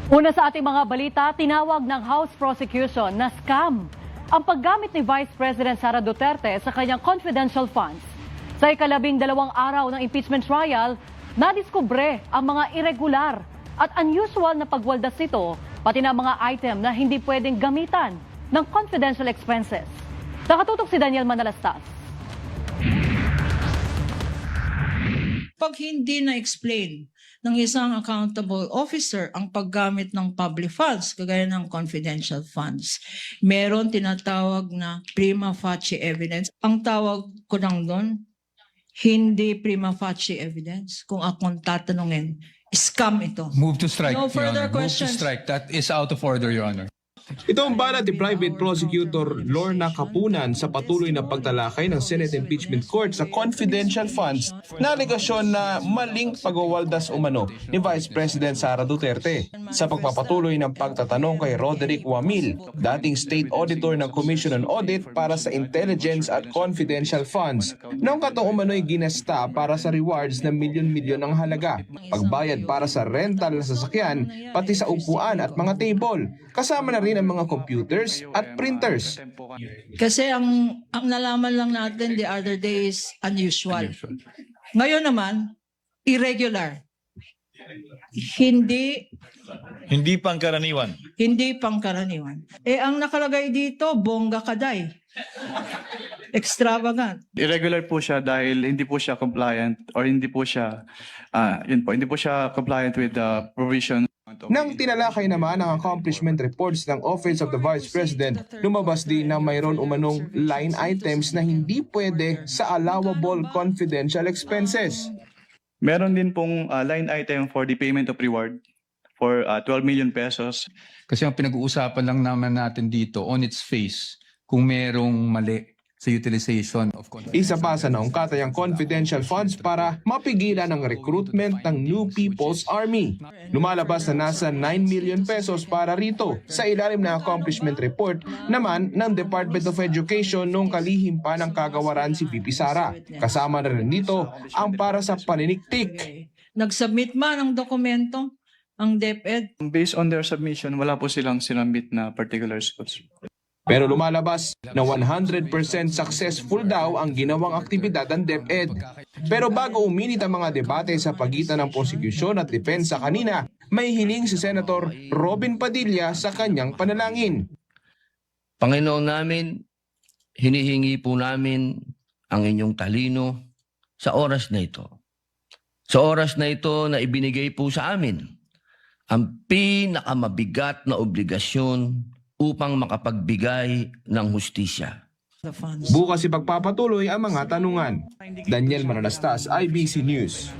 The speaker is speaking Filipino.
Una sa ating mga balita, tinawag ng House Prosecution na scam ang paggamit ni Vice President Sara Duterte sa kanyang confidential funds. Sa ikalabing-dalawang araw ng impeachment trial, nadiskubre ang mga irregular at unusual na pagwaldas nito, pati na mga item na hindi pwedeng gamitan ng confidential expenses. Nakatutok si Daniel Manalastas. Pag hindi na-explain ng isang accountable officer ang paggamit ng public funds, kagaya ng confidential funds, meron tinatawag na prima facie evidence. Ang tawag ko lang doon, hindi prima facie evidence. Kung akong tatanungin, scam ito. Move to strike, No Your further Honor. Move to questions. strike. That is out of order, Your Honor. Ito ang balat ni Private Prosecutor Lorna Capunan sa patuloy na pagtalakay ng Senate Impeachment Court sa confidential funds na alegasyon na maling pagwawaldas umano ni Vice President Sara Duterte sa pagpapatuloy ng pagtatanong kay Roderick Wamil, dating State Auditor ng Commission on Audit para sa Intelligence at Confidential Funds, noong katong umano'y ginesta para sa rewards na milyon-milyon ang halaga, pagbayad para sa rental na sasakyan, pati sa upuan at mga table, kasama na rin ang mga computers at printers. Kasi ang nalaman lang natin the other day is unusual. Ngayon naman, irregular. Hindi pangkaraniwan. pangkaraniwan. Ang nakalagay dito, bongga kaday. Extravagant. Irregular po siya dahil hindi po siya compliant or hindi po siya hindi po siya compliant with the provision. Nang tinalakay naman ang accomplishment reports ng Office of the Vice President, lumabas din na mayroon umanong line items na hindi pwede sa allowable confidential expenses. Meron din pong line item for the payment of reward for 12 million pesos. Kasi ang pinag-uusapan lang naman natin dito, on its face, kung merong mali sa utilization of Isa pa sa naungkatay ang confidential funds para mapigilan ang recruitment ng New People's Army. Lumalabas na nasa 9 million pesos para rito sa ilalim ng accomplishment report naman ng Department of Education noong kalihim pa ng kagawaran si VP Sara. Kasama na rin dito ang para sa paniniktik. Nagsubmit man ng dokumento ang DepEd. Based on their submission, wala po silang sinambit na particular schools. Pero lumalabas na 100% successful daw ang ginawang aktibidad ng DepEd. Pero bago uminit ang mga debate sa pagitan ng prosekusyon at depensa kanina, may hiling si Senator Robin Padilla sa kanyang panalangin. Panginoon namin, hinihingi po namin ang inyong talino sa oras na ito. Sa oras na ito na ibinigay po sa amin ang pinakamabigat na obligasyon upang makapagbigay ng hustisya. Bukas ipagpapatuloy ang mga tanungan. Daniel Manalastas, IBC News.